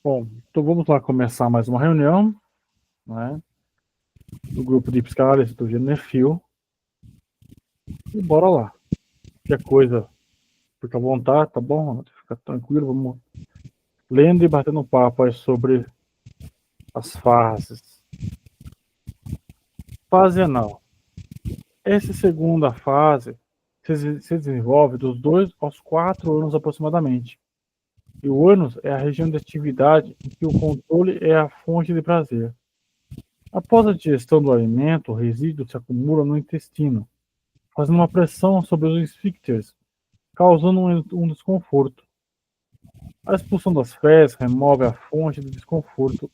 Bom, então vamos lá começar mais uma reunião, né, do grupo de psicanálise do Genefil. E bora lá. Qualquer coisa, fica à vontade, tá bom? Fica tranquilo, vamos lendo e batendo papo aí sobre as fases. Fase anal. Essa segunda fase se desenvolve dos 2 aos 4 anos aproximadamente. E o ânus é a região de atividade em que o controle é a fonte de prazer. Após a digestão do alimento, o resíduo se acumula no intestino, fazendo uma pressão sobre os esfíncteres, causando um desconforto. A expulsão das fezes remove a fonte de desconforto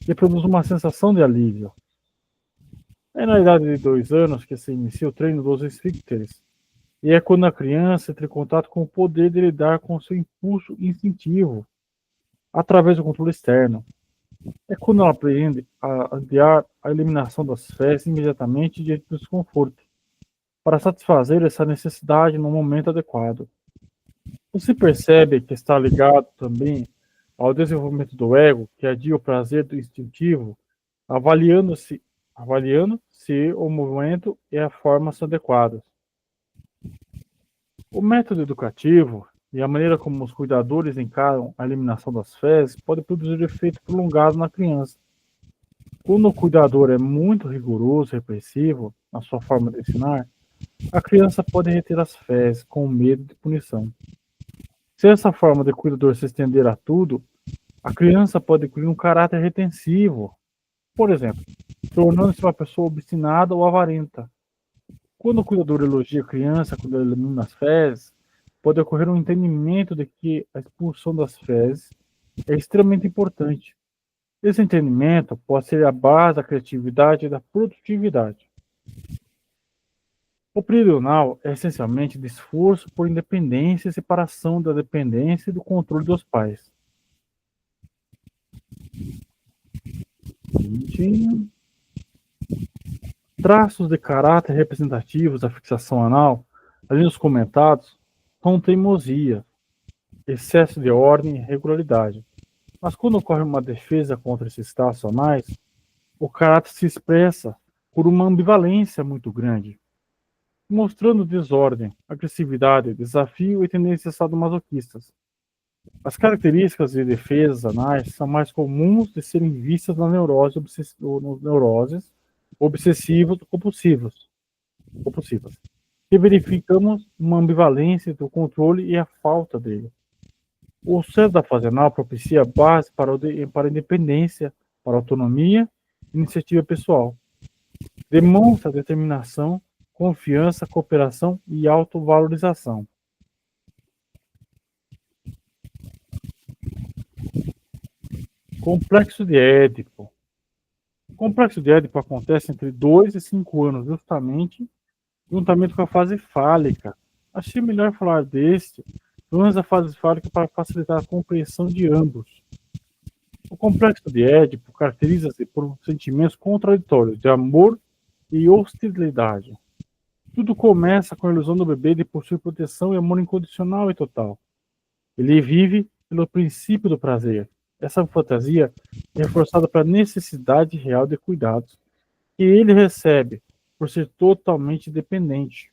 e produz uma sensação de alívio. É na idade de 2 anos que se inicia o treino dos esfíncteres, e é quando a criança entra em contato com o poder de lidar com seu impulso instintivo, através do controle externo. É quando ela aprende a adiar a eliminação das fezes imediatamente diante do desconforto, para satisfazer essa necessidade no momento adequado. Você percebe que está ligado também ao desenvolvimento do ego, que adia o prazer do instintivo, avaliando se o movimento e a forma são adequadas. O método educativo e a maneira como os cuidadores encaram a eliminação das fezes pode produzir efeito prolongado na criança. Quando o cuidador é muito rigoroso e repressivo na sua forma de ensinar, a criança pode reter as fezes com medo de punição. Se essa forma de cuidador se estender a tudo, a criança pode adquirir um caráter retensivo, por exemplo, tornando-se uma pessoa obstinada ou avarenta. Quando o cuidador elogia a criança quando ela elimina as fezes, pode ocorrer um entendimento de que a expulsão das fezes é extremamente importante. Esse entendimento pode ser a base da criatividade e da produtividade. O período anal é essencialmente de esforço por independência e separação da dependência e do controle dos pais. Traços de caráter representativos da fixação anal, ali nos comentados, são teimosia, excesso de ordem e regularidade. Mas quando ocorre uma defesa contra esses traços anais, o caráter se expressa por uma ambivalência muito grande, mostrando desordem, agressividade, desafio e tendências sadomasoquistas. As características de defesas anais são mais comuns de serem vistas nas neuroses obsessivas compulsivas, que verificamos uma ambivalência entre o controle e a falta dele. O sucesso da fase anal propicia a base para a independência, para a autonomia e iniciativa pessoal. Demonstra determinação, confiança, cooperação e autovalorização. Complexo de Édipo. O complexo de Édipo acontece entre 2 e 5 anos, juntamente com a fase fálica. Achei melhor falar deste antes da fase fálica para facilitar a compreensão de ambos. O complexo de Édipo caracteriza-se por sentimentos contraditórios de amor e hostilidade. Tudo começa com a ilusão do bebê de possuir proteção e amor incondicional e total. Ele vive pelo princípio do prazer. Essa fantasia é reforçada pela necessidade real de cuidados que ele recebe por ser totalmente dependente.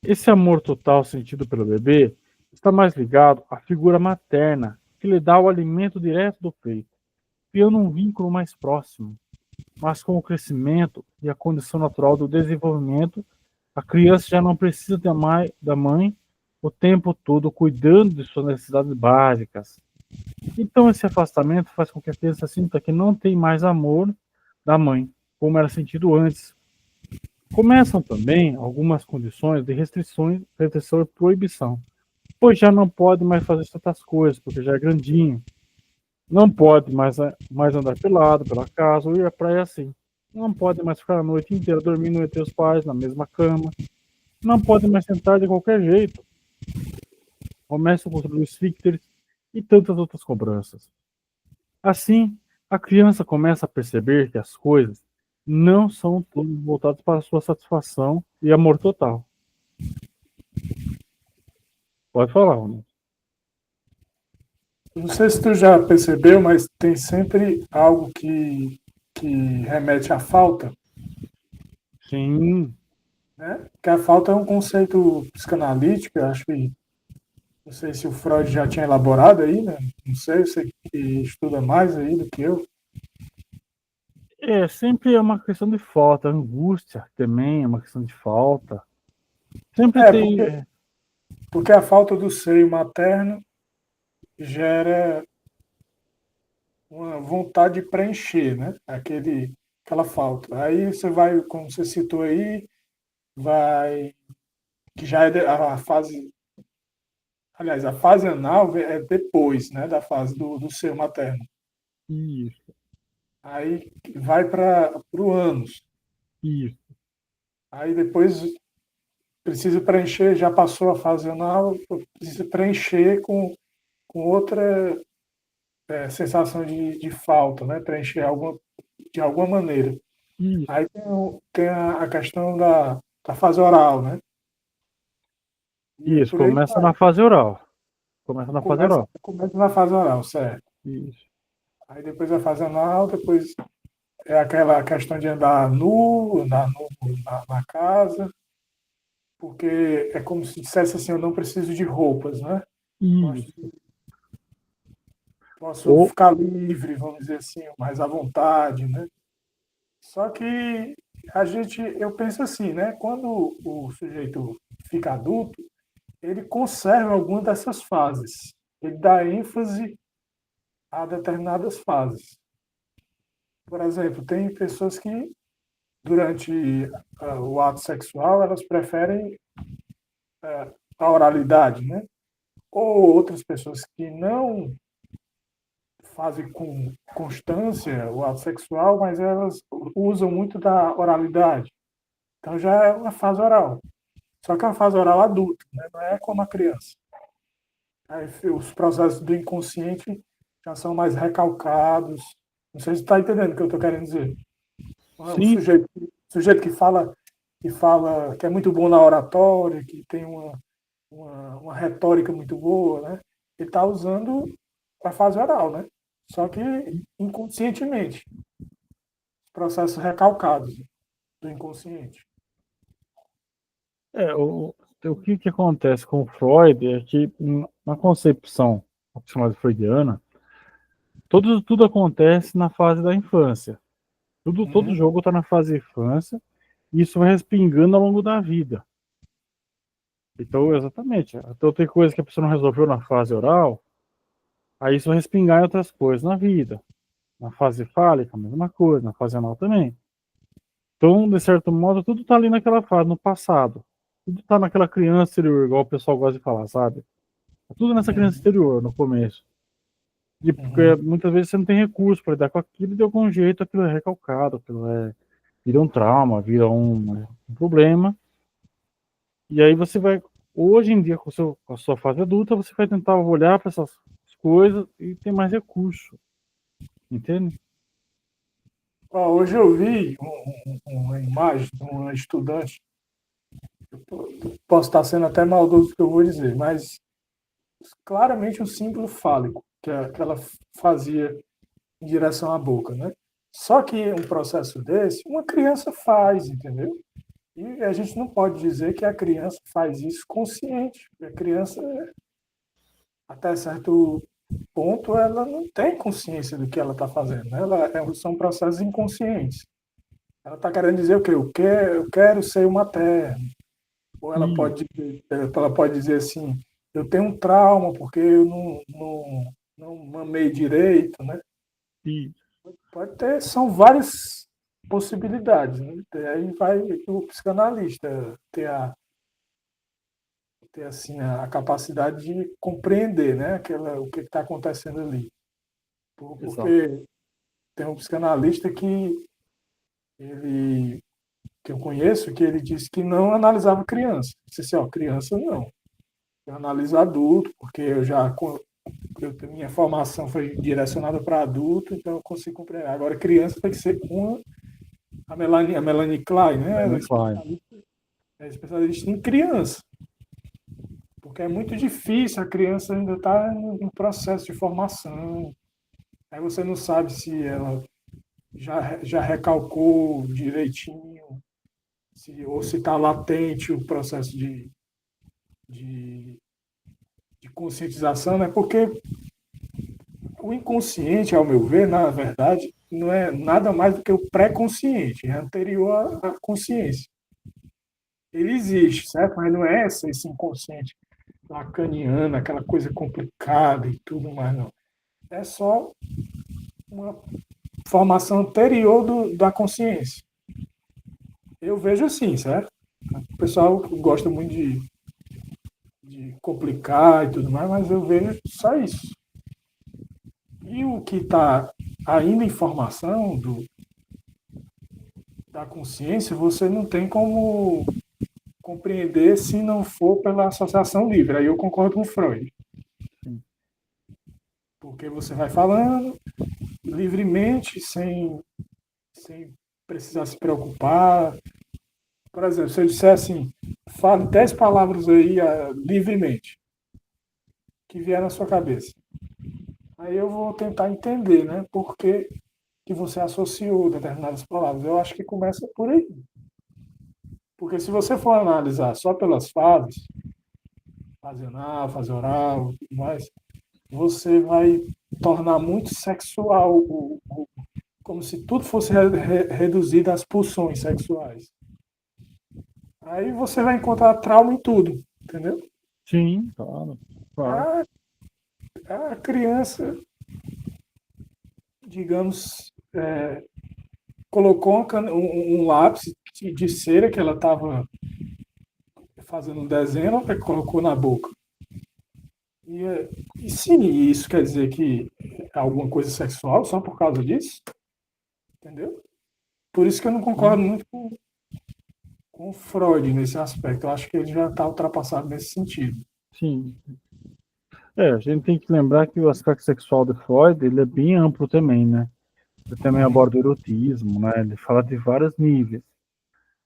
Esse amor total sentido pelo bebê está mais ligado à figura materna, que lhe dá o alimento direto do peito, criando um vínculo mais próximo. Mas com o crescimento e a condição natural do desenvolvimento, a criança já não precisa da mãe o tempo todo cuidando de suas necessidades básicas. Então esse afastamento faz com que a criança sinta que não tem mais amor da mãe, como era sentido antes. Começam também algumas condições de restrição e proibição, pois já não pode mais fazer certas coisas, porque já é grandinho. Não pode mais andar pelado pela casa ou ir à praia assim. Não pode mais ficar a noite inteira dormindo entre os pais na mesma cama. Não pode mais sentar de qualquer jeito. Começa a construir esfíncteres e tantas outras cobranças. Assim, a criança começa a perceber que as coisas não são todas voltadas para a sua satisfação e amor total. Pode falar, Ronaldo. Não sei se tu já percebeu, mas tem sempre algo que remete à falta, Sim, né? Que a falta é um conceito psicanalítico, eu acho que não sei se o Freud já tinha elaborado aí, né? Não sei, você que estuda mais aí do que eu. sempre é uma questão de falta. Angústia também é uma questão de falta. Sempre É, tem. porque a falta do seio materno gera uma vontade de preencher, né? Aquela falta. Aí você vai, como você citou aí, vai, que já é a fase, aliás, a fase anal é depois, né, da fase do seio materno. Isso, Aí vai para o ânus. isso, Aí depois precisa preencher, já passou a fase anal, precisa preencher com outra sensação de falta, né? Preencher de alguma maneira. isso, Aí tem a questão da fase oral, né? E isso. por aí Começa vai. na fase oral. Começa na fase oral. Começa na fase oral, certo. Isso, Aí depois a fase anal, depois é aquela questão de andar nu na casa, porque é como se dissesse assim, eu não preciso de roupas, né? Posso, isso. posso Ou, ficar livre, vamos dizer assim, mais à vontade, né? Só que eu penso assim, né? Quando o sujeito fica adulto, ele conserva alguma dessas fases. Ele dá ênfase a determinadas fases. Por exemplo, tem pessoas que, durante o ato sexual, elas preferem a oralidade, né? Ou outras pessoas que não fazem com constância o ato sexual, mas elas usam muito da oralidade. Então já é uma fase oral. Só que é uma fase oral adulta, né? Não é como a criança. Aí, os processos do inconsciente já são mais recalcados. Não sei se está entendendo o que eu estou querendo dizer. O sim, sujeito que fala que é muito bom na oratória, que tem uma retórica muito boa, né? Ele está usando a fase oral, né? Só que inconscientemente, processos recalcados do inconsciente. o que acontece com o Freud é que, na concepção chamada freudiana, tudo acontece na fase da infância. Todo Uhum, jogo está na fase da infância e isso vai respingando ao longo da vida. Então, exatamente. Então, tem coisa que a pessoa não resolveu na fase oral, aí isso vai respingar em outras coisas na vida. Na fase fálica, a mesma coisa, na fase anal também. Então, de certo modo, tudo está ali naquela fase, no passado. Tudo está naquela criança exterior, igual o pessoal gosta de falar, sabe? Tá tudo nessa criança uhum, exterior, no começo. E porque uhum. muitas vezes você não tem recurso para lidar com aquilo, e de algum jeito aquilo é recalcado, vira um trauma, vira um problema. E aí você vai, hoje em dia, com a sua fase adulta, você vai tentar olhar para essas coisas e ter mais recurso, entende? Hoje eu vi uma imagem de uma estudante, posso estar sendo até maldoso o que eu vou dizer, mas claramente um símbolo fálico que ela fazia em direção à boca, né? Só que um processo desse, uma criança faz, entendeu? E a gente não pode dizer que a criança faz isso consciente. A criança, até certo ponto, ela não tem consciência do que ela está fazendo. Né? São processos inconscientes. Ela está querendo dizer o quê? Eu quero ser uma materno. Ou E, ela pode dizer assim, eu tenho um trauma porque eu não mamei direito, né? e Pode ter, são várias possibilidades, né? Aí vai o psicanalista ter assim a capacidade de compreender, né? O que está acontecendo ali. exato. Porque tem um psicanalista ele que eu conheço que ele disse que não analisava criança. Disse assim, ó, criança não. Eu analiso adulto, porque minha formação foi direcionada para adulto, então eu consigo compreender. Agora, criança tem que ser a Melanie Klein, né? Ela Melanie Klein. é especialista em criança. Porque é muito difícil, a criança ainda está no processo de formação. Aí você não sabe se ela já recalcou direitinho, ou se está latente o processo de, de conscientização, né? Porque o inconsciente, ao meu ver, na verdade, não é nada mais do que o pré-consciente, é anterior à consciência. Ele existe, certo? Mas não é esse inconsciente lacaniano, aquela coisa complicada e tudo mais, não. É só uma formação anterior da consciência. Eu vejo assim, certo? O pessoal gosta muito de complicar e tudo mais, mas eu vejo só isso. E o que está ainda em formação da consciência, você não tem como compreender se não for pela associação livre. Aí eu concordo com Freud. Sim. Porque você vai falando livremente, sem precisar se preocupar. Por exemplo, se eu disser assim, fale 10 palavras aí livremente, que vier na sua cabeça. Aí eu vou tentar entender, né? Por que você associou determinadas palavras. Eu acho que começa por aí. Porque se você for analisar só pelas fases, fase anal, fase oral, tudo mais, você vai tornar muito sexual, como se tudo fosse reduzido às pulsões sexuais. Aí você vai encontrar trauma em tudo, entendeu? Sim, claro. Claro. A criança, digamos, colocou um lápis de cera que ela estava fazendo um desenho, ela colocou na boca. E sim, isso quer dizer que é alguma coisa sexual só por causa disso? Entendeu? Por isso que eu não concordo muito com o Freud nesse aspecto. Eu acho que ele já está ultrapassado nesse sentido. Sim. A gente tem que lembrar que o aspecto sexual de Freud, ele é bem amplo também, né? Ele também Uhum, aborda o erotismo, né? Ele fala de vários níveis.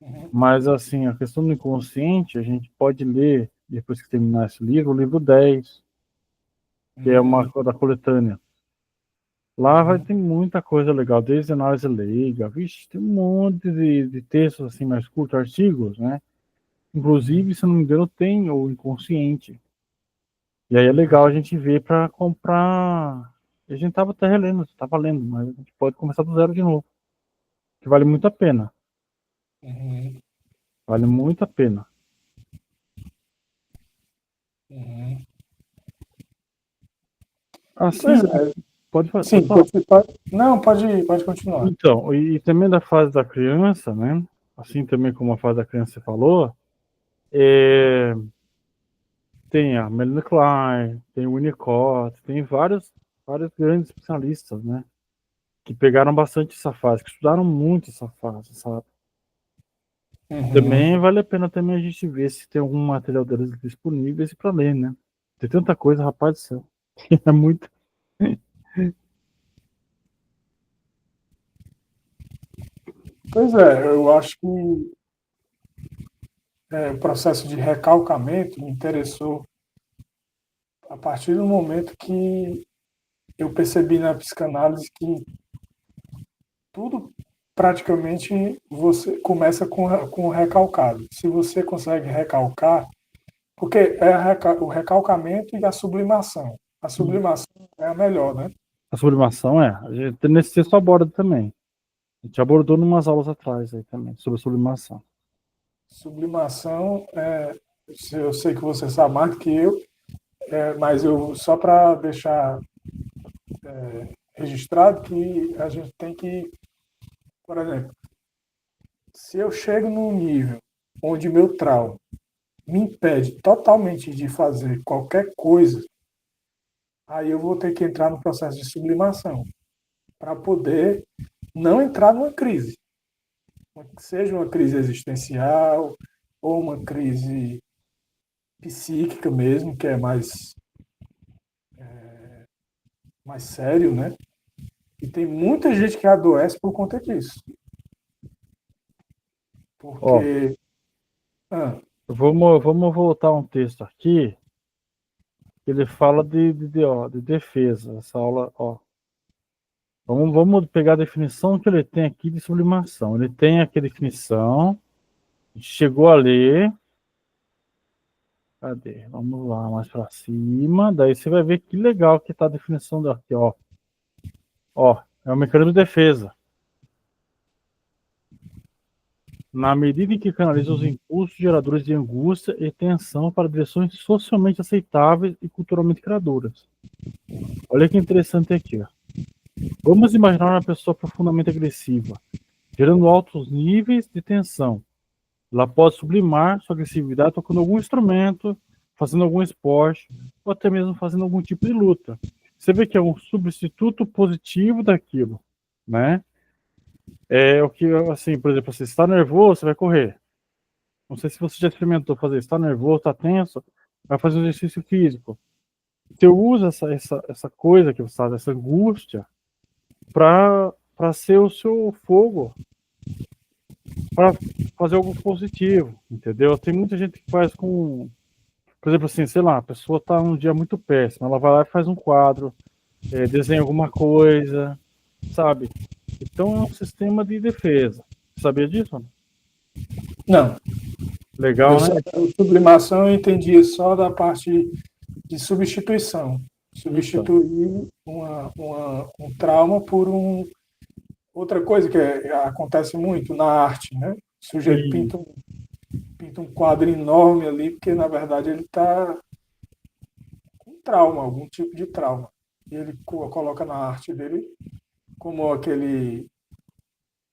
uhum, Mas, assim, a questão do inconsciente, a gente pode ler, depois que terminar esse livro, o livro 10, que é uma uhum, da coletânea. Lá vai uhum, ter muita coisa legal, desde análise leiga, vixe, tem um monte de textos assim mais curtos, artigos, né? uhum, Inclusive, se não me engano, tem o inconsciente. E aí é legal a gente ver para comprar. A gente tava até relendo, tava lendo, mas a gente pode começar do zero de novo, que vale muito a pena. uhum, Vale muito a pena. uhum. Assim, Pois é, pode sim, falar. não, pode continuar. Então, e também da fase da criança, né? Assim também como a fase da criança você falou, é, tem a Melanie Klein, tem o Winnicott, tem vários grandes especialistas, né? Que pegaram bastante essa fase, que estudaram muito essa fase, sabe? E Uhum. também vale a pena também a gente ver se tem algum material deles disponível para ler, né? Tem tanta coisa, rapaz do céu. É muito. Pois é, eu acho que o processo de recalcamento me interessou a partir do momento que eu percebi na psicanálise que tudo praticamente você começa com o recalcado. Se você consegue recalcar, porque o recalcamento e a sublimação. A sublimação é a melhor, né? A sublimação a gente, nesse texto aborda também. A gente abordou em umas aulas atrás aí também, sobre sublimação. Sublimação, eu sei que você sabe mais do que eu, mas eu só para deixar registrado que a gente tem que, por exemplo, se eu chego num nível onde meu trauma me impede totalmente de fazer qualquer coisa, aí eu vou ter que entrar no processo de sublimação para poder não entrar numa crise, seja uma crise existencial ou uma crise psíquica mesmo, que é mais sério, né? E tem muita gente que adoece por conta disso. Ó, Porque. Ah, vamos voltar um texto aqui. Ele fala de defesa. Essa aula, ó. Vamos pegar a definição que ele tem aqui de sublimação. Ele tem aqui a definição. Chegou a ler. Cadê? Vamos lá, mais para cima. Daí você vai ver que legal que está a definição daqui, ó. Ó, é o mecanismo de defesa. Na medida em que canaliza os impulsos geradores de angústia e tensão para direções socialmente aceitáveis e culturalmente criadoras. Olha que interessante aqui, ó. Vamos imaginar uma pessoa profundamente agressiva, gerando altos níveis de tensão. Ela pode sublimar sua agressividade tocando algum instrumento, fazendo algum esporte, ou até mesmo fazendo algum tipo de luta. Você vê que é um substituto positivo daquilo, né? É o que, assim, por exemplo, você está nervoso, você vai correr. Não sei se você já experimentou fazer isso. Está nervoso, está tenso, vai fazer um exercício físico. Você usa essa coisa que você faz, essa angústia, para ser o seu fogo, para fazer algo positivo, entendeu? Tem muita gente que faz com, por exemplo, assim, sei lá, a pessoa está num dia muito péssimo, ela vai lá e faz um quadro, desenha alguma coisa, sabe? Então é um sistema de defesa. Sabia disso? Não. Legal, né? Sublimação eu entendi só da parte de substituição. Substituir um trauma por outra coisa que acontece muito na arte, né? O sujeito pinta um quadro enorme ali, porque na verdade ele está com trauma, algum tipo de trauma. E ele coloca na arte dele, como aquele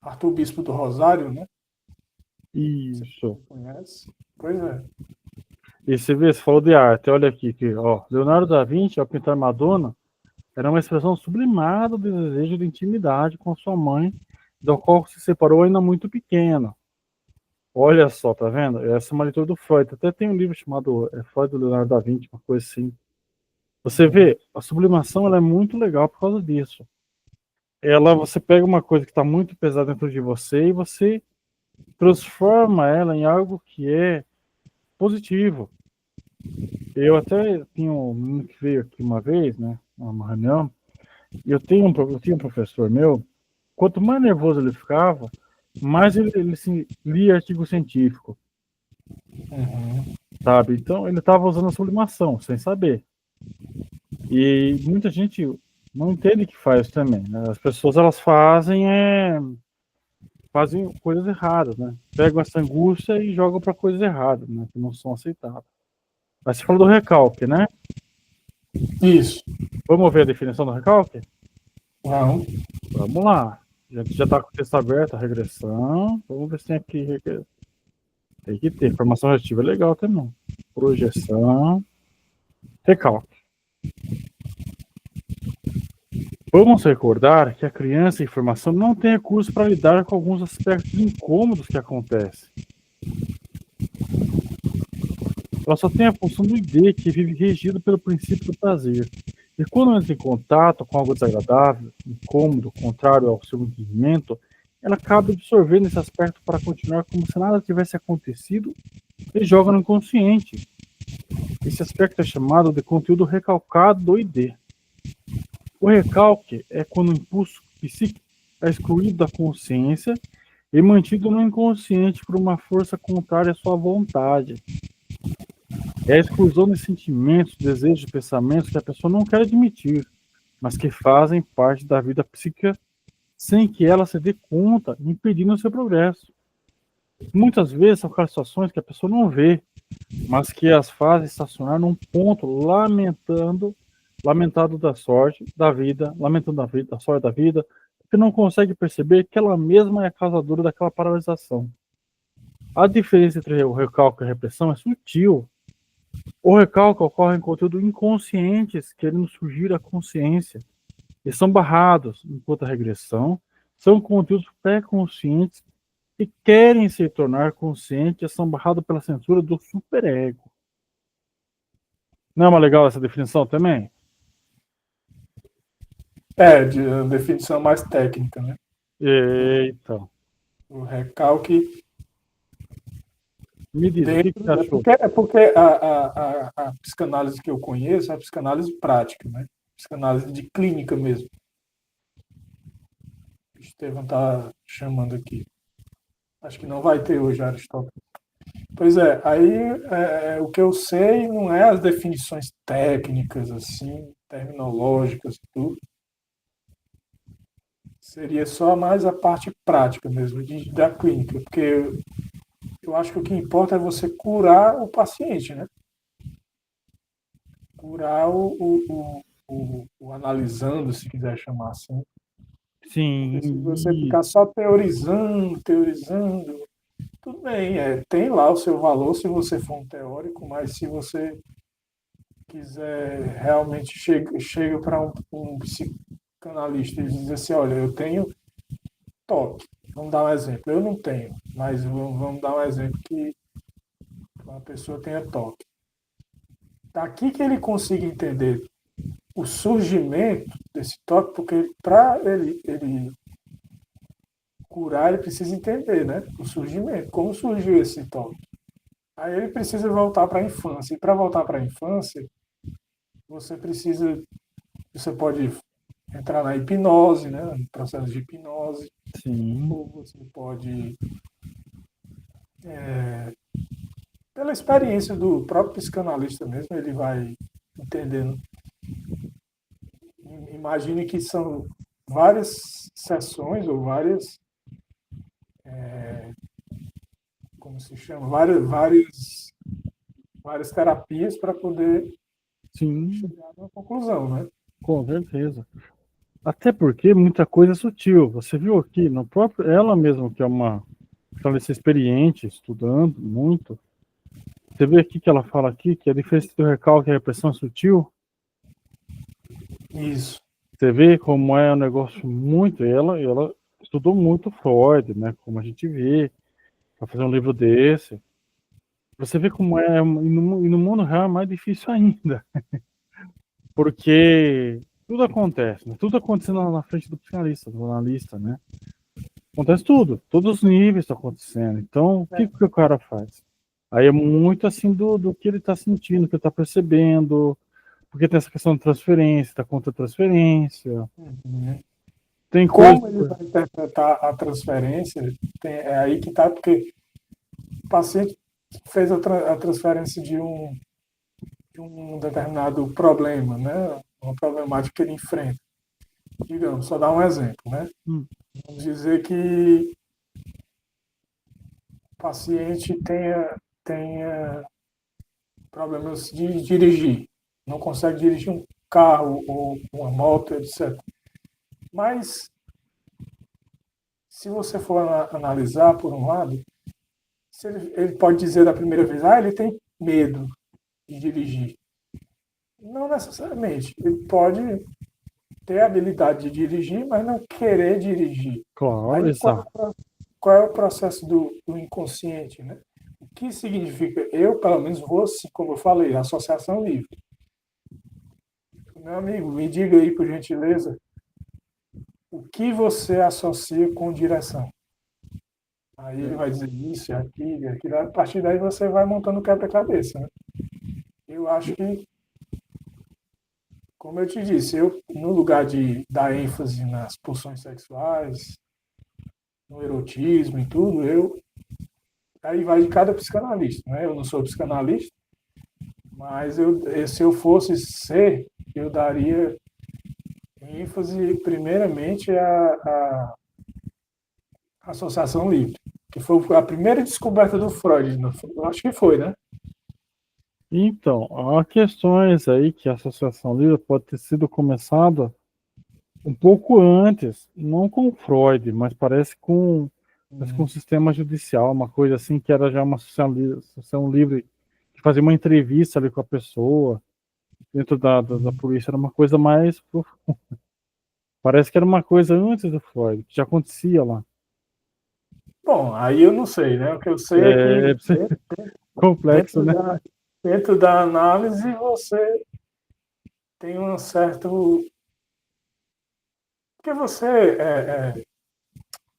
Arthur Bispo do Rosário, né? Isso. Você conhece? Pois é. E você vê, você falou de arte, olha aqui, ó, Leonardo da Vinci, ao pintar Madonna, era uma expressão sublimada do desejo de intimidade com sua mãe, da qual se separou ainda muito pequena. Olha só, tá vendo? Essa é uma leitura do Freud. Até tem um livro chamado Freud do Leonardo da Vinci, uma coisa assim. Você vê, a sublimação ela é muito legal por causa disso. Você pega uma coisa que está muito pesada dentro de você e você transforma ela em algo que é positivo. Eu até tinha um menino que veio aqui uma vez, né, uma reunião, e eu tinha um professor meu, quanto mais nervoso ele ficava, mais ele lia artigo científico, sabe? Então ele estava usando a sublimação, sem saber. E muita gente não entende que faz também, né? As pessoas elas fazem coisas erradas, né? Pegam essa angústia e jogam para coisas erradas, né? Que não são aceitáveis. Mas você falou do recalque, né? Isso. Vamos ver a definição do recalque? Não. Vamos lá. A gente já está com o texto aberto, a regressão. Vamos ver se tem aqui. Tem que ter. Formação reativa é legal também. Projeção. Recalque. Vamos recordar que a criança em formação não tem recursos para lidar com alguns aspectos incômodos que acontecem. Ela só tem a função do ID, que vive regido pelo princípio do prazer. E quando entra em contato com algo desagradável, incômodo, contrário ao seu entendimento, ela acaba absorvendo esse aspecto para continuar como se nada tivesse acontecido e joga no inconsciente. Esse aspecto é chamado de conteúdo recalcado do ID. O recalque é quando o impulso psíquico é excluído da consciência e mantido no inconsciente por uma força contrária à sua vontade. É a exclusão de sentimentos, desejos e pensamentos que a pessoa não quer admitir, mas que fazem parte da vida psíquica sem que ela se dê conta, impedindo o seu progresso. Muitas vezes são aquelas situações que a pessoa não vê, mas que as fazem estacionar num ponto lamentado da sorte da vida, lamentando a sorte da vida, porque não consegue perceber que ela mesma é a causadora daquela paralisação. A diferença entre o recalque e a repressão é sutil. O recalque ocorre em conteúdos inconscientes querendo surgir à consciência e são barrados, enquanto a regressão são conteúdos pré-conscientes que querem se tornar conscientes e são barrados pela censura do superego. Não é uma legal essa definição também? De definição mais técnica, né? Então. O recalque Me diz, o que que você achou? É porque a psicanálise que eu conheço é a psicanálise prática, né? Psicanálise de clínica mesmo. O Estevão está chamando aqui. Acho que não vai ter hoje, Aristóteles. Pois é, aí o que eu sei não é as definições técnicas, assim, terminológicas, tudo. Seria só mais a parte prática mesmo, da clínica, porque eu acho que o que importa é você curar o paciente, né? Curar o analisando, se quiser chamar assim. Porque se você Sim, ficar só teorizando, teorizando, tudo bem, tem lá o seu valor se você for um teórico, mas se você quiser realmente chega para um psicanalista e diz assim, olha, eu tenho toque. Vamos dar um exemplo. Eu não tenho, mas vamos dar um exemplo que uma pessoa tenha toque. Daqui que ele consiga entender o surgimento desse toque, porque para ele curar, ele precisa entender, né? O surgimento, como surgiu esse toque. Aí ele precisa voltar para a infância. E para voltar para a infância, você precisa, você pode entrar na hipnose, né? No processo de hipnose, sim, ou você pode, pela experiência do próprio psicanalista mesmo, ele vai entendendo. Imagine que são várias sessões ou várias, como se chama, várias terapias para poder sim, chegar a uma conclusão, né? com certeza. Até porque muita coisa é sutil. Você viu aqui, no próprio, ela mesma, que é uma jornalista experiente, estudando muito, você vê aqui que ela fala aqui que a diferença do recalque e a repressão é sutil. Isso. Você vê como é um negócio muito. Ela estudou muito Freud, né? Como a gente vê, para fazer um livro desse. Você vê como é, e no mundo real é mais difícil ainda, porque tudo acontece, né? Tudo acontecendo na frente do psicanalista, do analista, né? Acontece tudo, todos os níveis estão acontecendo. Então, o que, É. que o cara faz? Aí é muito assim do que ele está sentindo, que ele está percebendo, porque tem essa questão de transferência, da contra-transferência, Uhum. tem coisa. Como ele vai interpretar a transferência, é aí que está, porque o paciente fez a transferência de um determinado problema, né? Uma problemática que ele enfrenta. Digamos, só dar um exemplo, né? Hum, Vamos dizer que o paciente tenha problemas de dirigir, não consegue dirigir um carro ou uma moto, etc. Mas, se você for analisar, por um lado, se ele pode dizer da primeira vez, ele tem medo de dirigir. Não necessariamente. Ele pode ter a habilidade de dirigir, mas não querer dirigir. claro, Aí exato. qual é o processo do inconsciente, né? O que significa? Eu, pelo menos, vou, como eu falei, associação livre. Meu amigo, me diga aí, por gentileza, o que você associa com direção? Aí ele vai dizer isso, aquilo, aquilo. A partir daí você vai montando quebra-cabeça, né? Eu acho que, como eu te disse, eu, no lugar de dar ênfase nas pulsões sexuais, no erotismo e tudo, aí vai de cada psicanalista, né? Eu não sou psicanalista, mas se eu fosse ser, eu daria ênfase primeiramente à associação livre, que foi a primeira descoberta do Freud, eu acho que foi, né? Então, há questões aí que a associação livre pode ter sido começada um pouco antes, não com Freud, mas parece com o sistema judicial, uma coisa assim que era já uma associação livre, que fazia uma entrevista ali com a pessoa, dentro da polícia, era uma coisa mais. Parece que era uma coisa antes do Freud, que já acontecia lá. Bom, aí eu não sei, né? O que eu sei é É que complexo, dentro né? da, dentro da análise você tem um certo. Porque você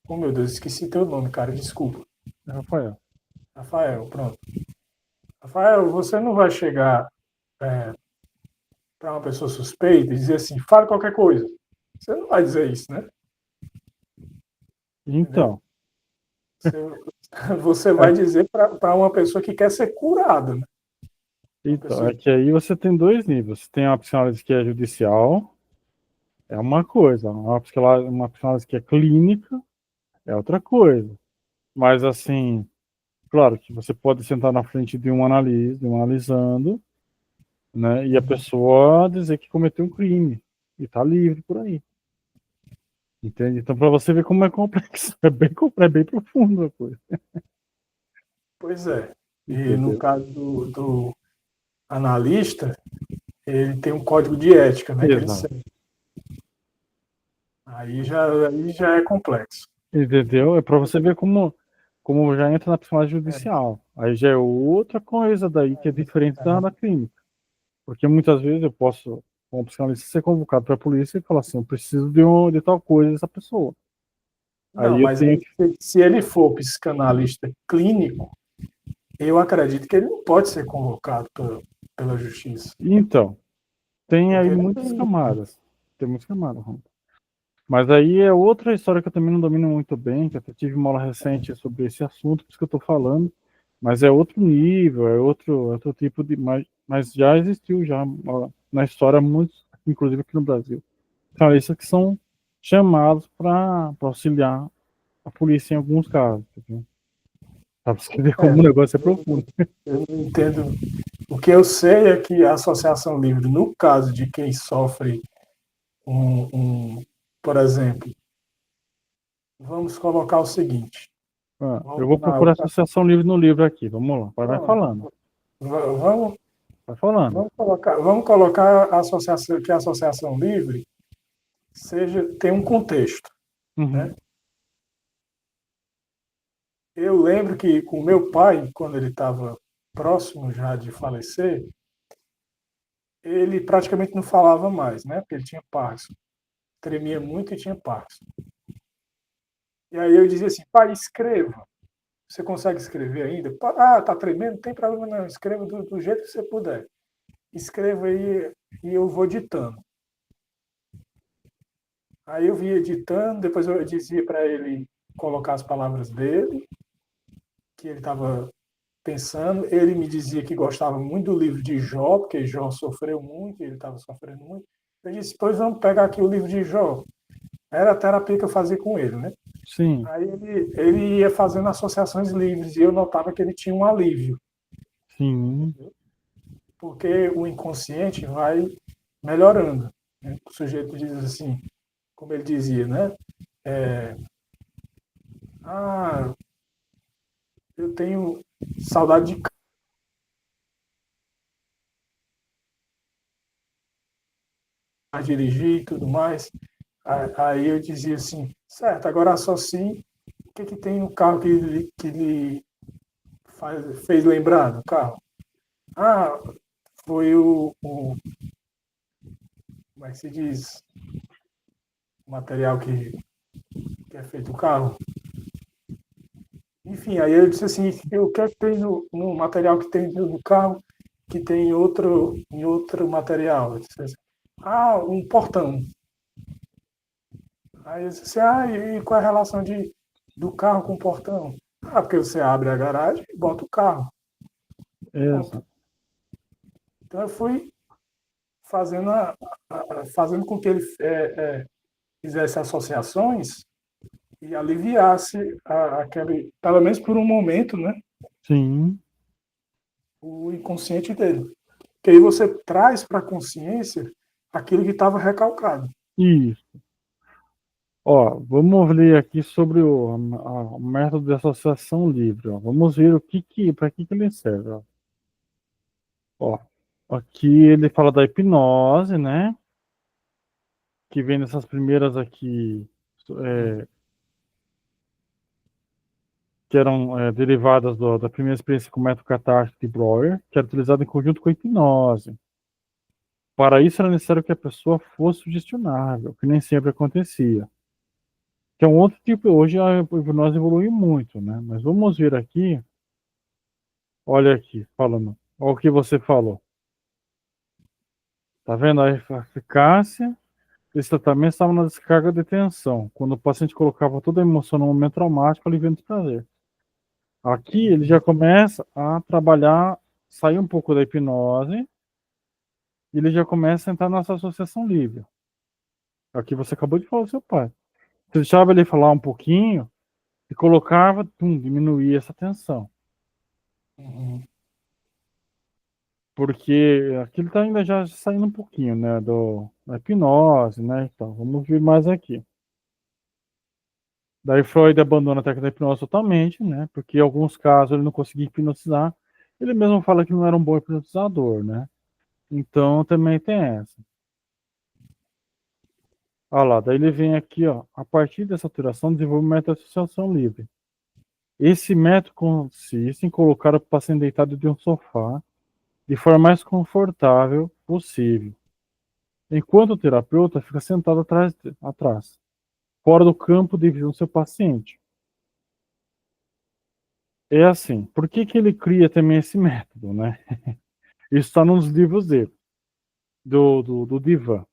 oh meu Deus, esqueci teu nome, cara, desculpa. Rafael. Rafael, pronto. Rafael, você não vai chegar para uma pessoa suspeita e dizer assim, fale qualquer coisa. Você não vai dizer isso, né? Entendeu? Então, Você, você vai é, dizer para uma pessoa que quer ser curada, né? Uma então, pessoa é que aí você tem dois níveis. Você tem uma psicanálise que é judicial, é uma coisa. Uma psicanálise que é clínica, é outra coisa. Mas, assim, claro que você pode sentar na frente de um analisando, né? E a pessoa dizer que cometeu um crime e tá livre por aí. Entende? Então, para você ver como é complexo, é bem profundo a coisa. pois é. E no Entendeu? caso do analista, ele tem um código de ética, né, que ele Exato. segue. Aí já é complexo. Entendeu? É para você ver como já entra na psicologia É, judicial. Aí já é outra coisa daí que é diferente da clínica. Porque muitas vezes eu posso, como psicanalista, ser convocado para a polícia e falar assim, eu preciso de tal coisa dessa pessoa. não, Aí eu mas tenho aí, que. se ele for psicanalista clínico, eu acredito que ele não pode ser convocado pela justiça. Então, tem aí Porque não muitas tem. camadas. Tem muitas camadas, Ron. Mas aí é outra história que eu também não domino muito bem, que eu até tive uma aula recente sobre esse assunto, por isso que eu estou falando. Mas é outro nível, outro tipo de. Mas já existiu já ó, na história, muitos, inclusive aqui no Brasil, jornalistas que são chamados para auxiliar a polícia em alguns casos. Entendeu? Para você ver como É, o negócio é profundo. eu não entendo. O que eu sei é que a Associação Livre, no caso de quem sofre por exemplo, vamos colocar o seguinte. Ah, eu vou Vamos, procurar associação livre no livro aqui. Vamos lá, vai pronto, falando. vamos, Vai falando. vamos colocar a associação, que a Associação Livre tem um contexto. Uhum. Né? Eu lembro que com meu pai, quando ele estava próximo já de falecer, ele praticamente não falava mais, né? Porque ele tinha Parkinson. Tremia muito e tinha Parkinson. E aí eu dizia assim, pai, escreva. Você consegue escrever ainda? Ah, tá tremendo? Não tem problema não. Escreva do jeito que você puder. Escreva aí e eu vou ditando. Aí eu via editando, depois eu dizia para ele colocar as palavras dele, que ele estava pensando. Ele me dizia que gostava muito do livro de Jó, porque Jó sofreu muito, ele estava sofrendo muito. Eu disse, pois vamos pegar aqui o livro de Jó. Era a terapia que eu fazia com ele, né? Sim, Aí ele ia fazendo associações livres e eu notava que ele tinha um alívio, sim, porque o inconsciente vai melhorando. Né? O sujeito diz assim, como ele dizia, né? É, ah, eu tenho saudade de dirigir e tudo mais. Aí eu dizia assim, certo, agora associe o que tem no carro que lhe fez lembrar do carro. Ah, foi como é que se diz, o material que é feito o carro. Enfim, aí eu disse assim, o que é que tem no material que tem no carro que tem em outro material? Eu disse assim, ah, um portão. Aí eu disse assim, e qual é a relação do carro com o portão? Ah, porque você abre a garagem e bota o carro. Pronto. exato. Então eu fui fazendo, fazendo com que ele fizesse associações e aliviasse aquele, pelo menos por um momento, né, Sim, o inconsciente dele. Que aí você traz para a consciência aquilo que estava recalcado. isso. Ó, vamos ler aqui sobre o método de associação livre. Ó. Vamos ver para que ele serve. Ó, aqui ele fala da hipnose, né? Que vem dessas primeiras aqui, é, que eram derivadas da primeira experiência com o método catártico de Breuer, que era utilizado em conjunto com a hipnose. Para isso era necessário que a pessoa fosse sugestionável, que nem sempre acontecia. Que é um outro tipo, hoje a hipnose evoluiu muito, né? Mas vamos ver aqui Olha aqui, falando. Olha o que você falou. Tá vendo? A eficácia desse tratamento estava na descarga de tensão, quando o paciente colocava toda a emoção no momento traumático, aliviando o prazer. Aqui ele já começa a trabalhar, sair um pouco da hipnose, e ele já começa a entrar nessa associação livre. Aqui você acabou de falar do seu pai. Você deixava ele falar um pouquinho e colocava, diminuía essa tensão. Uhum. Porque aqui ele está ainda já saindo um pouquinho, né, da hipnose, né, então vamos ver mais aqui. Daí Freud abandona a técnica da hipnose totalmente, né, porque em alguns casos ele não conseguia hipnotizar. Ele mesmo fala que não era um bom hipnotizador, né. Então também tem essa. Olha lá, daí ele vem aqui, ó, a partir dessa alteração desenvolve o método de associação livre. Esse método consiste em colocar o paciente deitado de um sofá de forma mais confortável possível, enquanto o terapeuta fica sentado atrás, fora do campo de visão do seu paciente. É assim, por que que ele cria também esse método, né? Isso está nos livros dele, do Divan.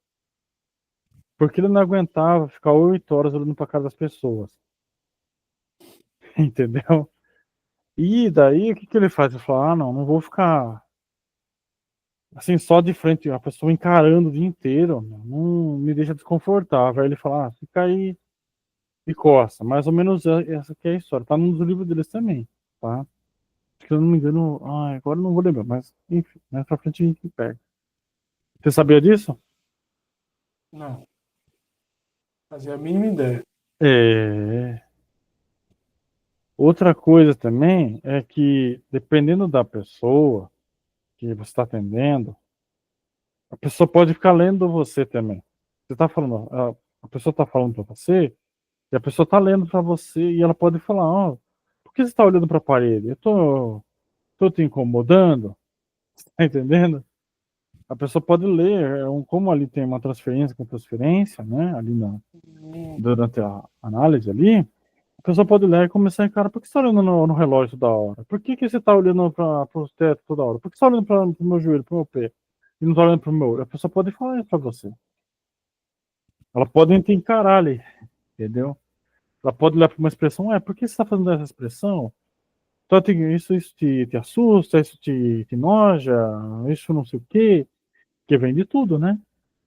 Porque ele não aguentava ficar 8 horas olhando para a cara das pessoas. Entendeu? E daí, o que que ele faz? Ele fala, não, não vou ficar assim, só de frente, a pessoa encarando o dia inteiro, não me deixa desconfortável. Aí ele fala, fica aí e coça. Mais ou menos essa que é a história. Tá num dos livros deles também, tá? Acho que eu não me engano, agora eu não vou lembrar, mas enfim, mais pra frente a gente pega. Você sabia disso? Não, fazia a mínima ideia. É. Outra coisa também é que, dependendo da pessoa que você está atendendo, a pessoa pode ficar lendo você também. Você tá falando, a pessoa está falando para você, e a pessoa está lendo para você, e ela pode falar, por que você está olhando para a parede? Tô te incomodando? Tá entendendo? A pessoa pode ler, como ali tem uma transferência com transferência, né? Ali Hum, durante a análise ali, a pessoa pode ler e começar a encarar, por que você está olhando no relógio toda hora? Por que que você está olhando para o teto toda hora? Por que você está olhando para o meu joelho, para o meu pé? E não está olhando para o meu olho? A pessoa pode falar isso para você. Ela pode te encarar ali, entendeu? Ela pode olhar para uma expressão, por que você está fazendo essa expressão? Então, isso te assusta, isso te noja, isso não sei o quê, porque vem de tudo, né?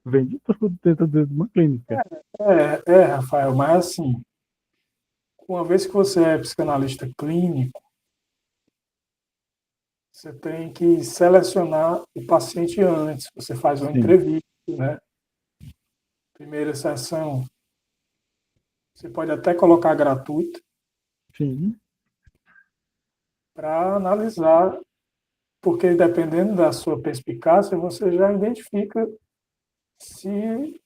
Vem de tudo dentro de uma clínica. Rafael, mas assim, uma vez que você é psicanalista clínico, você tem que selecionar o paciente antes. Você faz uma Sim, entrevista, né? Primeira sessão, você pode até colocar gratuito sim, para analisar, porque dependendo da sua perspicácia, você já identifica se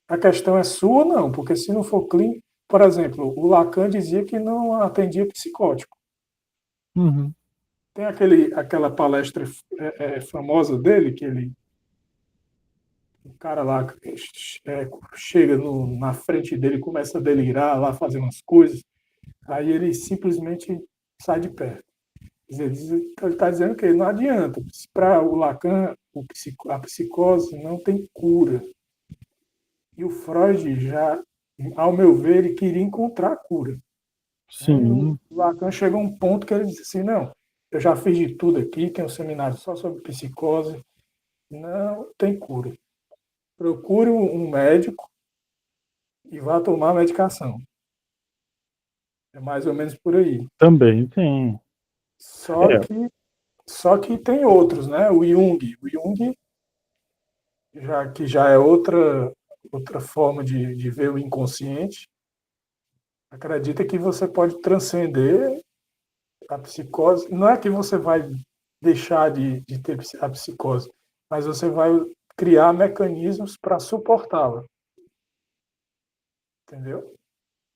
a questão é sua ou não, porque se não for clínico, por exemplo, o Lacan dizia que não atendia psicótico. uhum, Tem aquela palestra famosa dele, que o cara lá chega na frente dele, começa a delirar lá, fazer umas coisas, aí ele simplesmente sai de perto. Quer dizer, ele está dizendo que não adianta. Para o Lacan, a psicose não tem cura. E o Freud já, ao meu ver, ele queria encontrar a cura. Né? E o sim, Lacan chegou a um ponto que ele disse assim, não, eu já fiz de tudo aqui, tem um seminário só sobre psicose, não tem cura. Procure um médico e vá tomar a medicação. É mais ou menos por aí. também tem. Só É, que, só que tem outros, né? O Jung que já é outra forma de ver o inconsciente, acredita que você pode transcender a psicose. Não é que você vai deixar de ter a psicose, mas você vai criar mecanismos para suportá-la, entendeu?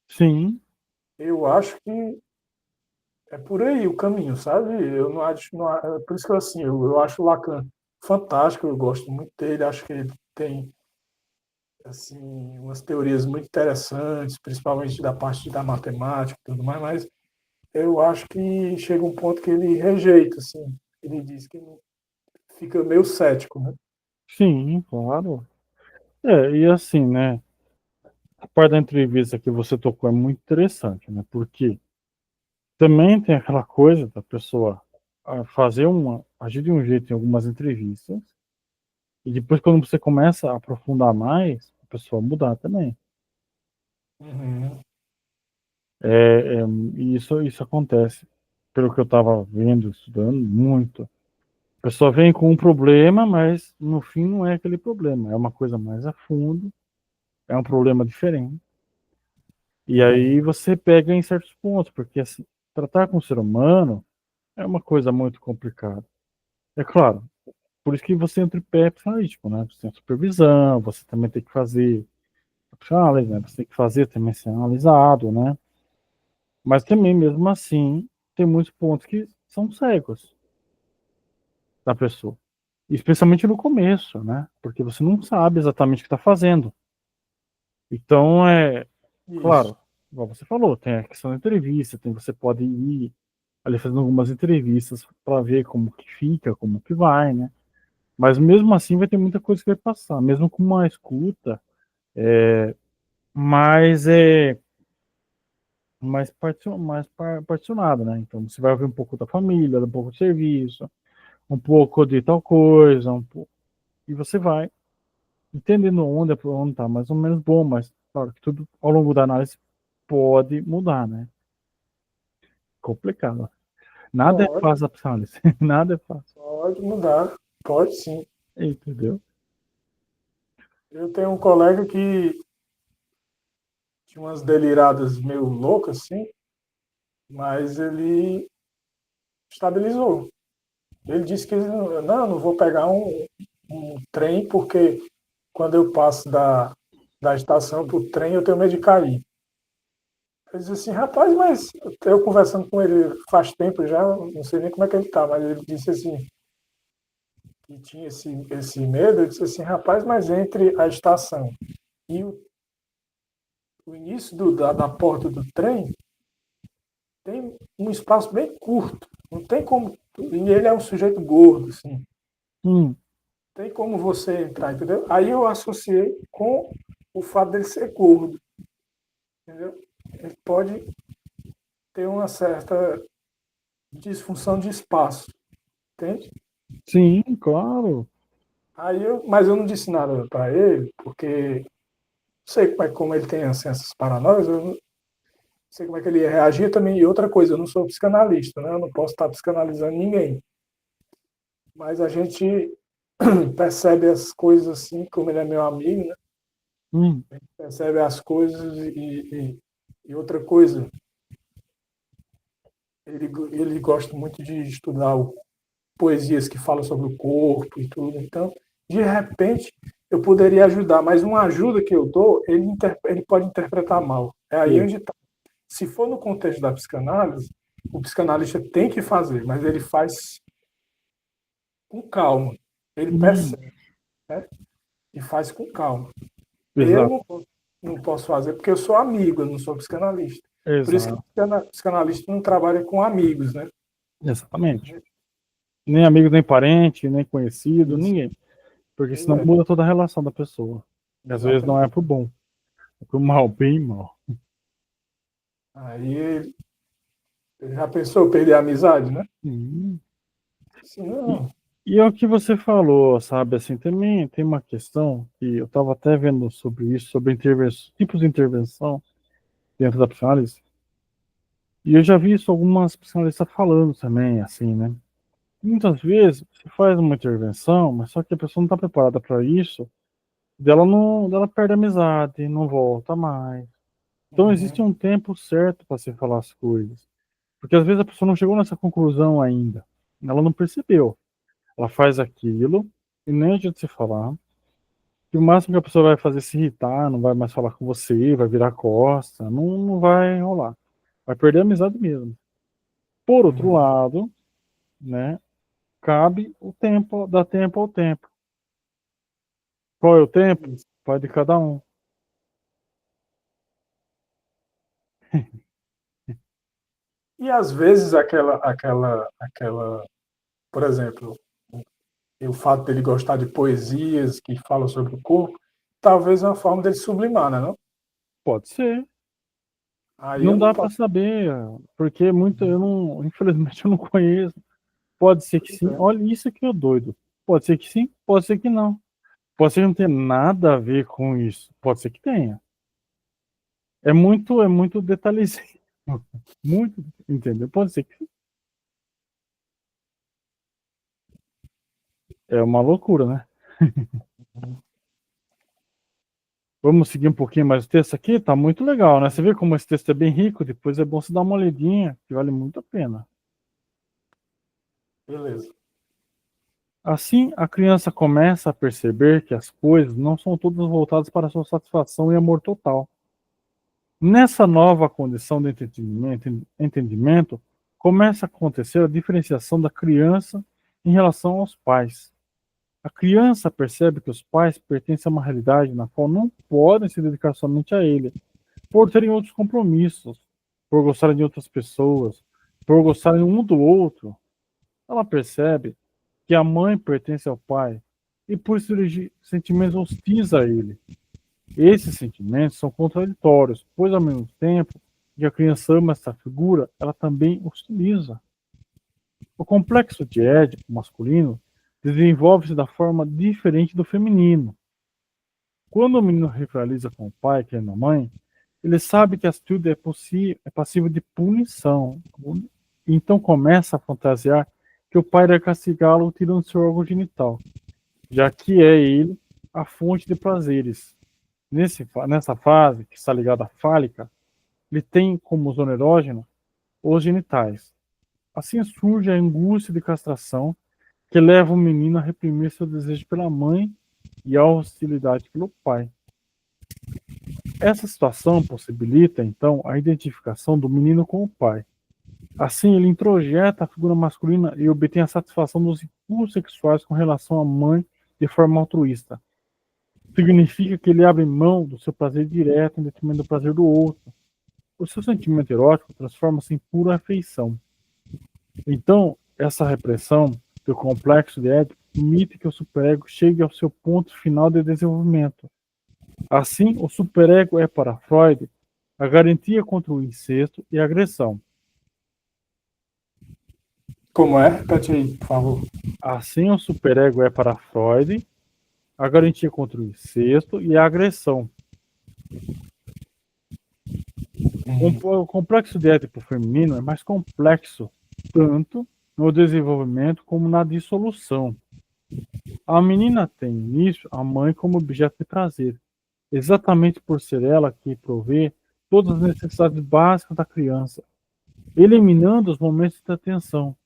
sim, Eu acho que é por aí o caminho, sabe? Eu não acho, não, por isso que assim, eu acho o Lacan fantástico, eu gosto muito dele, acho que ele tem assim umas teorias muito interessantes, principalmente da parte da matemática e tudo mais, mas eu acho que chega um ponto que ele rejeita, assim. Ele diz que fica meio cético, né? Sim, claro. E assim, né? A parte da entrevista que você tocou é muito interessante, né? Porque também tem aquela coisa da pessoa agir de um jeito em algumas entrevistas, e depois, quando você começa a aprofundar mais, a pessoa mudar também. Uhum. E isso acontece, pelo que eu estava vendo, estudando, muito. A pessoa vem com um problema, mas no fim não é aquele problema, é uma coisa mais a fundo, é um problema diferente. E aí Uhum. você pega em certos pontos, porque assim, tratar com o ser humano é uma coisa muito complicada. É claro, por isso que você entra em pé psicanalítico, né? Você tem supervisão, você também tem que fazer a psicanálise, né? Você tem que fazer também ser analisado, né? Mas também, mesmo assim, tem muitos pontos que são cegos da pessoa. Especialmente no começo, né? Porque você não sabe exatamente o que está fazendo. Então, Isso. claro, igual você falou, tem a questão da entrevista, você pode ir ali fazendo algumas entrevistas para ver como que fica, como que vai, né? Mas mesmo assim vai ter muita coisa que vai passar, mesmo com uma escuta, mas particionada, né? Então você vai ouvir um pouco da família, um pouco do serviço, um pouco de tal coisa, e você vai entendendo onde tá mais ou menos bom, mas claro que tudo ao longo da análise pode mudar, né? Complicado. Nada é Pode, fácil a psicanálise, nada é fácil, pode mudar. Pode sim. entendeu? Eu tenho um colega que tinha umas deliradas meio loucas, assim, mas ele estabilizou. Ele disse que não vou pegar um trem porque quando eu passo da estação para o trem eu tenho medo de cair. Eu disse assim, rapaz, mas eu conversando com ele faz tempo já, não sei nem como é que ele tá, mas ele disse assim, que tinha esse medo, eu disse assim, rapaz, mas entre a estação e o início da porta do trem tem um espaço bem curto. Não tem como. E ele é um sujeito gordo, assim. Hum, Tem como você entrar, entendeu? Aí eu associei com o fato dele ser gordo, entendeu? Ele pode ter uma certa disfunção de espaço, entende? sim, claro. Mas eu não disse nada para ele, porque não sei como ele tem assim, essas paranoias, eu não sei como é que ele ia reagir também. E outra coisa, eu não sou psicanalista, né? Eu não posso estar psicanalizando ninguém. Mas a gente percebe as coisas assim, como ele é meu amigo, né? Hum, Percebe as coisas e outra coisa, ele gosta muito de estudar poesias que falam sobre o corpo e tudo. Então, de repente, eu poderia ajudar, mas uma ajuda que eu dou, ele pode interpretar mal. É aí sei. onde está. Se for no contexto da psicanálise, o psicanalista tem que fazer, mas ele faz com calma. Ele Hum, percebe, né? E faz com calma. Eu exato, não posso fazer porque eu sou amigo, eu não sou psicanalista. Por isso que exato, o psicanalista não trabalha com amigos, né? exatamente. Nem amigo, nem parente, nem conhecido, Isso. ninguém. Porque Pois senão é, muda toda a relação da pessoa. E às vezes não é exatamente. pro bom, é pro mal, bem mal. Aí ele já pensou perder a amizade, né? Hum. Se E, não, e é o que você falou, sabe? Assim, também tem uma questão que eu estava até vendo sobre isso, sobre tipos de intervenção dentro da psicanálise. E eu já vi isso algumas psicanalistas falando também, assim, né? Muitas vezes você faz uma intervenção, mas só que a pessoa não está preparada para isso, dela perde a amizade, não volta mais. Então existe uhum, um tempo certo para se falar as coisas. Porque às vezes a pessoa não chegou nessa conclusão ainda. Ela não percebeu. Ela faz aquilo e nem adianta se falar. E o máximo que a pessoa vai fazer é se irritar, não vai mais falar com você, vai virar costa, não vai rolar. Vai perder a amizade mesmo. Por outro uhum. lado, né, cabe o tempo, dá tempo ao tempo. Qual é o tempo? Isso. Vai de cada um. E às vezes por exemplo, o fato dele gostar de poesias que falam sobre o corpo, talvez é uma forma dele sublimar, né, não? Pode ser. Aí eu Não não dá para posso. saber, porque muito eu não, infelizmente eu não conheço. Pode ser que Pois sim. é. Olha, isso que é doido. Pode ser que sim, pode ser que não. Pode ser que não tenha nada a ver com isso. Pode ser que tenha. É muito detalhezinho. Muito, entendeu? Pode ser que é uma loucura, né? Vamos seguir um pouquinho mais o texto aqui? Tá muito legal, né? Você vê como esse texto é bem rico, depois é bom você dar uma olhadinha, que vale muito a pena. Beleza. Assim, a criança começa a perceber que as coisas não são todas voltadas para sua satisfação e amor total. Nessa nova condição de entendimento, começa a acontecer a diferenciação da criança em relação aos pais. A criança percebe que os pais pertencem a uma realidade na qual não podem se dedicar somente a ele, por terem outros compromissos, por gostarem de outras pessoas, por gostarem um do outro. Ela percebe que a mãe pertence ao pai e por isso dirigir sentimentos hostis a ele. Esses sentimentos são contraditórios, pois ao mesmo tempo que a criança ama essa figura, ela também hostiliza. O complexo de Édipo masculino desenvolve-se da forma diferente do feminino. Quando o menino rivaliza com o pai, querendo a mãe, ele sabe que a atitude é passível de punição. Então começa a fantasiar que o pai irá castigá-lo tirando seu órgão genital, já que é ele a fonte de prazeres. Nessa fase, que está ligada à fálica, ele tem como zona erógena os genitais. Assim surge a angústia de castração que leva o menino a reprimir seu desejo pela mãe e a hostilidade pelo pai. Essa situação possibilita, então, a identificação do menino com o pai. Assim, ele introjeta a figura masculina e obtém a satisfação dos impulsos sexuais com relação à mãe de forma altruísta. Significa que ele abre mão do seu prazer direto em detrimento do prazer do outro. O seu sentimento erótico transforma-se em pura afeição. Então, essa repressão do complexo de Édipo permite que o superego chegue ao seu ponto final de desenvolvimento. Assim, o superego é para Freud a garantia contra o incesto e a agressão. Como é? Repete aí, por favor. Assim, o superego é para Freud a garantia contra o incesto e a agressão. O complexo de Édipo feminino é mais complexo, tanto no desenvolvimento como na dissolução. A menina tem início a mãe como objeto de prazer, exatamente por ser ela que provê todas as necessidades básicas da criança, eliminando os momentos de atenção.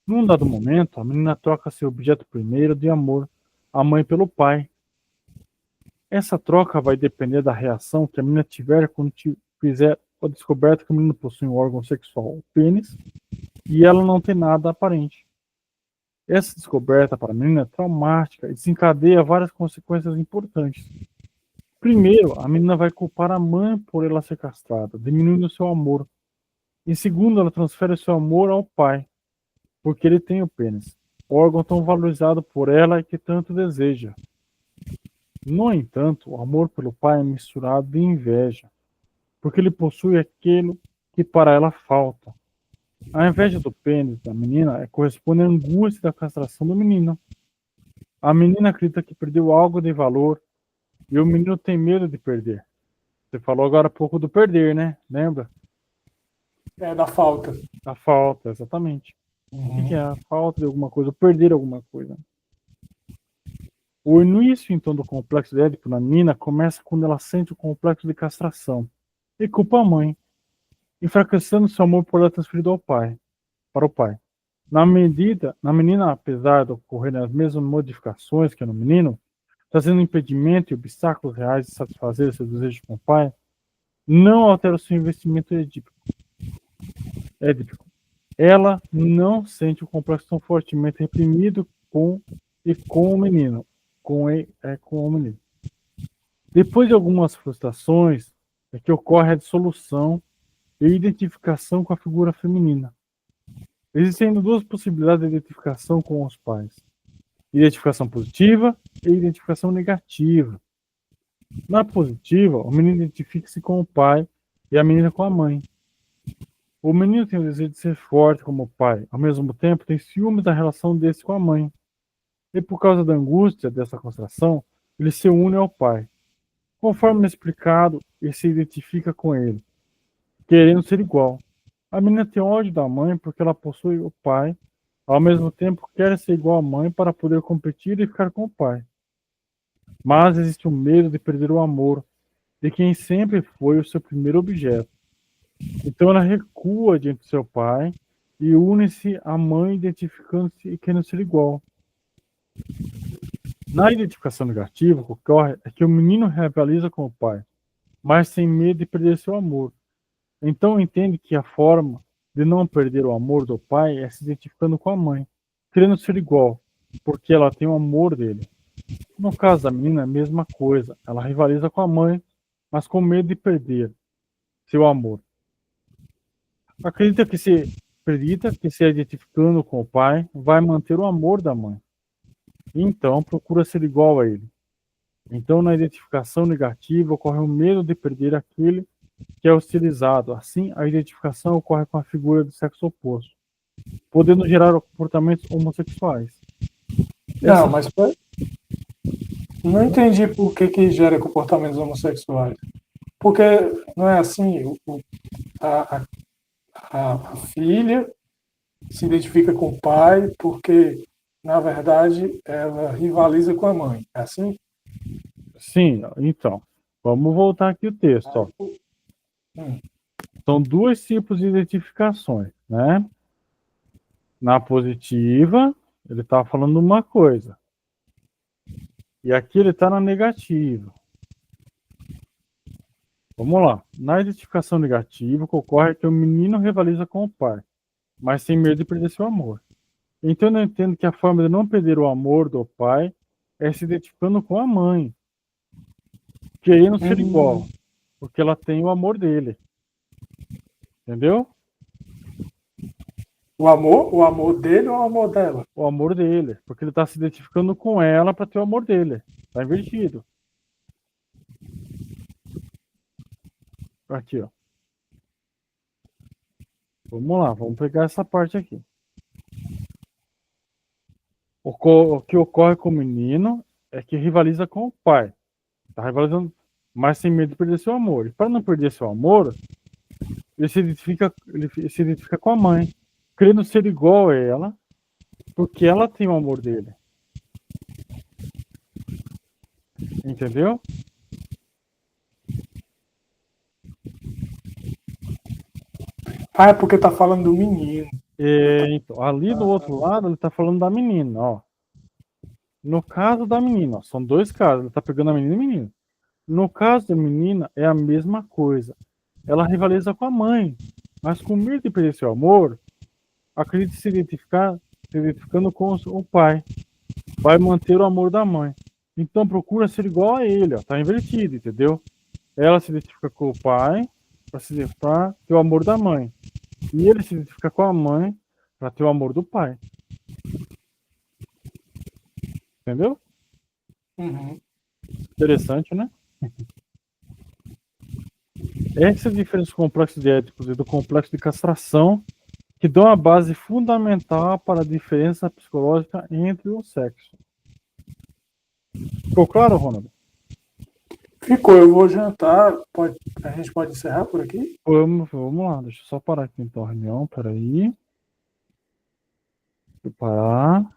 Num dado momento, a menina troca seu objeto primeiro de amor, a mãe pelo pai. Essa troca vai depender da reação que a menina tiver quando fizer a descoberta que o menino possui um órgão sexual, o pênis, e ela não tem nada aparente. Essa descoberta para a menina é traumática e desencadeia várias consequências importantes. Primeiro, a menina vai culpar a mãe por ela ser castrada, diminuindo seu amor. Em segundo, ela transfere seu amor ao pai, porque ele tem o pênis, órgão tão valorizado por ela e que tanto deseja. No entanto, o amor pelo pai é misturado de inveja, porque ele possui aquilo que para ela falta. A inveja do pênis da menina corresponde à angústia da castração do menino. A menina acredita que perdeu algo de valor e o menino tem medo de perder. Você falou agora há pouco do perder, né? Lembra? É da falta. A falta, exatamente. O que é a falta de alguma coisa, perder alguma coisa? O início, então, do complexo de Édipo na menina começa quando ela sente o complexo de castração e culpa a mãe, enfraquecendo seu amor por ela transferido ao pai, para o pai. Na menina, apesar de ocorrerem as mesmas modificações que no menino, trazendo impedimento e obstáculos reais de satisfazer seus desejos com o pai, não altera o seu investimento édipico. Ela não sente o complexo tão fortemente reprimido com o menino. Com o menino. Depois de algumas frustrações, é que ocorre a dissolução e identificação com a figura feminina. Existem ainda duas possibilidades de identificação com os pais: identificação positiva e identificação negativa. Na positiva, o menino identifica-se com o pai e a menina com a mãe. O menino tem o desejo de ser forte como o pai, ao mesmo tempo tem ciúmes da relação desse com a mãe. E por causa da angústia dessa constração, ele se une ao pai. Conforme explicado, ele se identifica com ele, querendo ser igual. A menina tem ódio da mãe porque ela possui o pai, ao mesmo tempo quer ser igual à mãe para poder competir e ficar com o pai. Mas existe o medo de perder o amor de quem sempre foi o seu primeiro objeto. Então ela recua diante do seu pai e une-se à mãe, identificando-se e querendo ser igual. Na identificação negativa, o que ocorre é que o menino rivaliza com o pai, mas sem medo de perder seu amor. Então entende que a forma de não perder o amor do pai é se identificando com a mãe, querendo ser igual, porque ela tem o amor dele. No caso da menina, é a mesma coisa. Ela rivaliza com a mãe, mas com medo de perder seu amor. Acredita que se identificando com o pai vai manter o amor da mãe. Então procura ser igual a ele. Então na identificação negativa ocorre o medo de perder aquele que é hostilizado. Assim, a identificação ocorre com a figura do sexo oposto, podendo gerar comportamentos homossexuais. Não, mas não entendi por que gera comportamentos homossexuais. Porque não é assim, a, a filha se identifica com o pai porque, na verdade, ela rivaliza com a mãe. É assim? Sim, então, vamos voltar aqui o texto. Ó. São dois tipos de identificações, né? Na positiva, ele está falando uma coisa. E aqui ele está na negativa. Vamos lá. Na identificação negativa, o que ocorre é que o menino rivaliza com o pai, mas sem medo de perder seu amor. Então eu entendo que a forma de não perder o amor do pai é se identificando com a mãe, querendo ser igual, porque ela tem o amor dele. Entendeu? O amor dele ou o amor dela? O amor dele, porque ele está se identificando com ela para ter o amor dele. Está invertido. Aqui, ó. Vamos lá, vamos pegar essa parte aqui. O que ocorre com o menino é que rivaliza com o pai. Está rivalizando, mas sem medo de perder seu amor. E para não perder seu amor, ele se identifica com a mãe, querendo ser igual a ela, porque ela tem o amor dele. Entendeu? Ah, é porque tá falando do menino. Então, ali do outro lado, ele está falando da menina, ó. No caso da menina, ó, são dois casos, ele está pegando a menina e o menino. No caso da menina, é a mesma coisa. Ela rivaliza com a mãe, mas com medo de perder seu amor, acredita se identificando com o pai. Vai manter o amor da mãe. Então procura ser igual a ele, ó. Tá invertido, entendeu? Ela se identifica com o pai para ter o amor da mãe. E ele se identifica com a mãe para ter o amor do pai. Entendeu? Uhum. Interessante, né? Essa é a diferença do complexo de Édipus e do complexo de castração, que dão a base fundamental para a diferença psicológica entre o sexo. Ficou claro, Ronald? Ficou, eu vou jantar. A gente pode encerrar por aqui? Vamos lá, deixa eu só parar aqui então a reunião, peraí. Deixa eu parar.